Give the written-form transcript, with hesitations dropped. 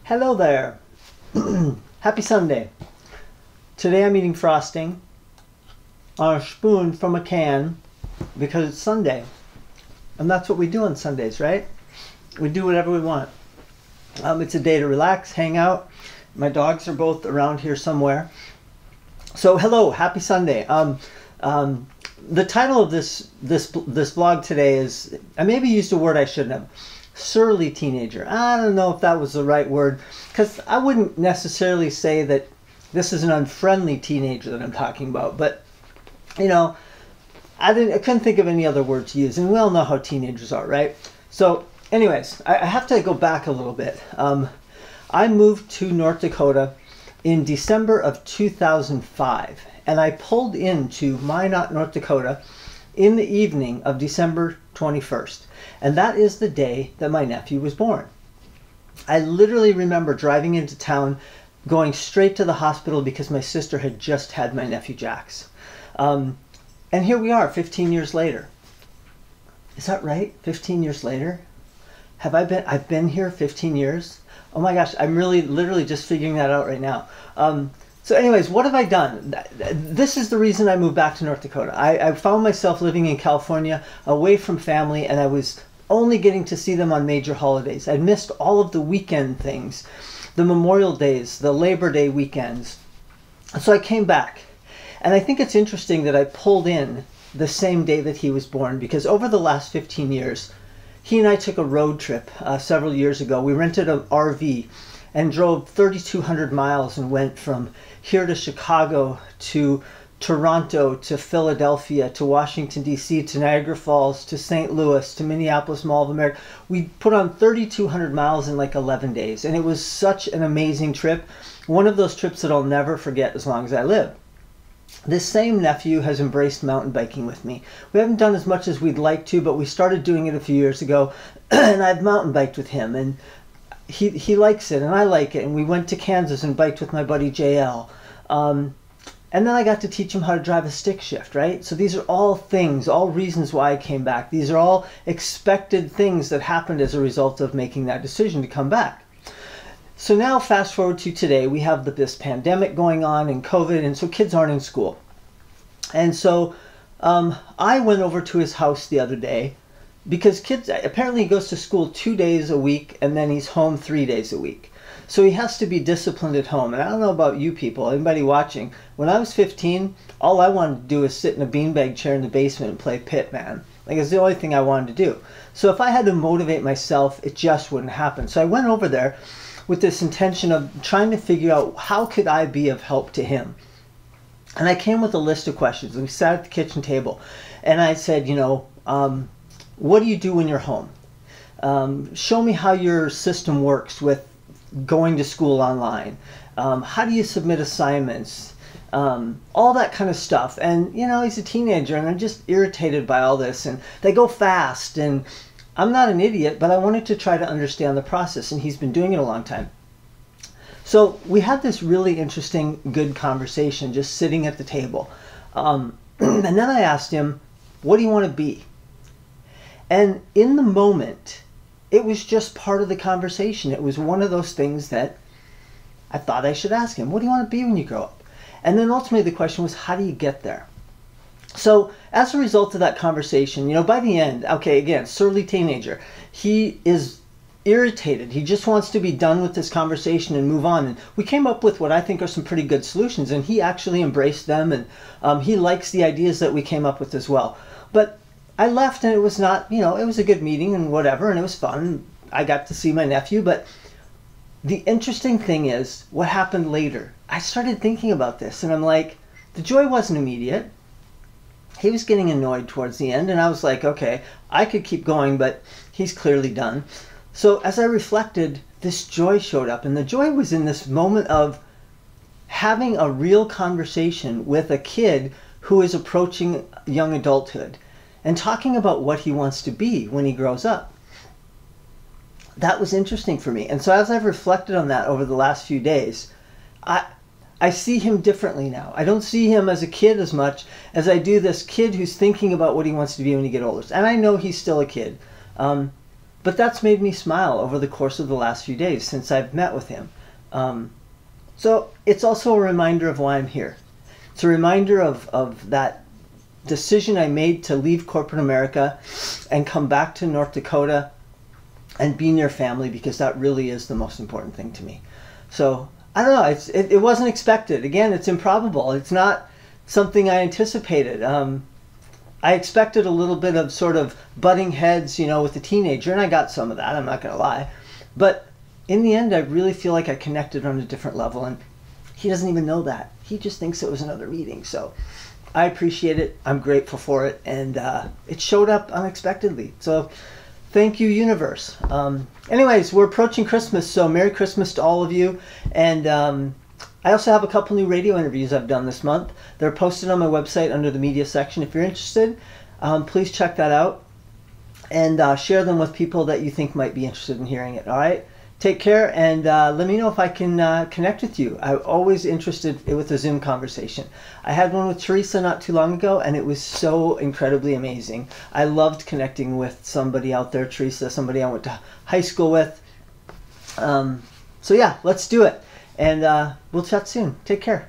Hello there. Happy Sunday. Today I'm eating frosting on a spoon from a can because it's Sunday. And that's what we do on Sundays, right? We do whatever we want. It's a day to relax, hang out. My dogs are both around here somewhere. So hello, happy Sunday. The title of this vlog today is, I maybe used a word I shouldn't have. Surly teenager. I don't know if that was the right word, because I wouldn't necessarily say that this is an unfriendly teenager that I'm talking about, but you know, I couldn't think of any other word to use, and we all know how teenagers are, right? So anyways, I have to go back a little bit. I moved to North Dakota in December of 2005, and I pulled into Minot, North Dakota in the evening of December 21st. And that is the day that my nephew was born. I literally remember driving into town, going straight to the hospital because my sister had just had my nephew Jax. And here we are 15 years later. Is that right? 15 years later? I've been here 15 years? Oh my gosh, I'm really literally just figuring that out right now. So anyways, what have I done? This is the reason I moved back to North Dakota. I found myself living in California, away from family, and I was only getting to see them on major holidays. I'd missed all of the weekend things, the Memorial Days, the Labor Day weekends. So I came back. And I think it's interesting that I pulled in the same day that he was born, because over the last 15 years, he and I took a road trip several years ago. We rented an RV and drove 3,200 miles and went from here to Chicago to Toronto to Philadelphia to Washington, D.C. to Niagara Falls to St. Louis to Minneapolis Mall of America. We put on 3,200 miles in like 11 days, and it was such an amazing trip. One of those trips that I'll never forget as long as I live. This same nephew has embraced mountain biking with me. We haven't done as much as we'd like to, but we started doing it a few years ago, and I've mountain biked with him, and he likes it, and I like it, and we went to Kansas and biked with my buddy JL. And then I got to teach him how to drive a stick shift, right? So these are all things, all reasons why I came back. These are all expected things that happened as a result of making that decision to come back. So now fast forward to today, we have this pandemic going on and COVID, and so kids aren't in school. And so I went over to his house the other day because apparently he goes to school 2 days a week and then he's home 3 days a week. So he has to be disciplined at home. And I don't know about you people, anybody watching, when I was 15, all I wanted to do was sit in a beanbag chair in the basement and play Pit Man. Like, it's the only thing I wanted to do. So if I had to motivate myself, it just wouldn't happen. So I went over there with this intention of trying to figure out how could I be of help to him. And I came with a list of questions. We sat at the kitchen table and I said, you know, what do you do when you're home? Show me how your system works with going to school online. How do you submit assignments? All that kind of stuff. And, you know, he's a teenager and I'm just irritated by all this. And they go fast. And I'm not an idiot, but I wanted to try to understand the process. And he's been doing it a long time. So we had this really interesting, good conversation just sitting at the table. And then I asked him, what do you want to be? And in the moment, it was just part of the conversation. It was one of those things that I thought I should ask him. What do you want to be when you grow up? And then ultimately the question was, how do you get there? So as a result of that conversation, you know, by the end, okay, again, surly teenager, he is irritated. He just wants to be done with this conversation and move on. And we came up with what I think are some pretty good solutions, and he actually embraced them, and he likes the ideas that we came up with as well. But I left and it was not, you know, it was a good meeting and whatever, and it was fun. I got to see my nephew, but the interesting thing is what happened later. I started thinking about this and I'm like, the joy wasn't immediate. He was getting annoyed towards the end and I was like, okay, I could keep going, but he's clearly done. So as I reflected, this joy showed up, and the joy was in this moment of having a real conversation with a kid who is approaching young adulthood and talking about what he wants to be when he grows up. That was interesting for me. And so as I've reflected on that over the last few days, I see him differently now. I don't see him as a kid as much as I do this kid who's thinking about what he wants to be when he gets older. And I know he's still a kid. But that's made me smile over the course of the last few days since I've met with him. So it's also a reminder of why I'm here. It's a reminder of that decision I made to leave corporate America and come back to North Dakota and be near family, because that really is the most important thing to me. So I don't know, it wasn't expected. Again, it's improbable. It's not something I anticipated. I expected a little bit of sort of butting heads, you know, with the teenager, and I got some of that, I'm not going to lie. But in the end, I really feel like I connected on a different level, and he doesn't even know that. He just thinks it was another meeting. So I appreciate it. I'm grateful for it, and it showed up unexpectedly. So thank you, universe. Anyways, we're approaching Christmas, so Merry Christmas to all of you. And I also have a couple new radio interviews I've done this month. They're posted on my website under the media section. If you're interested, please check that out and share them with people that you think might be interested in hearing it. All right? Take care, and let me know if I can connect with you. I'm always interested with a Zoom conversation. I had one with Teresa not too long ago, and it was so incredibly amazing. I loved connecting with somebody out there, Teresa, somebody I went to high school with. So yeah, let's do it. And we'll chat soon. Take care.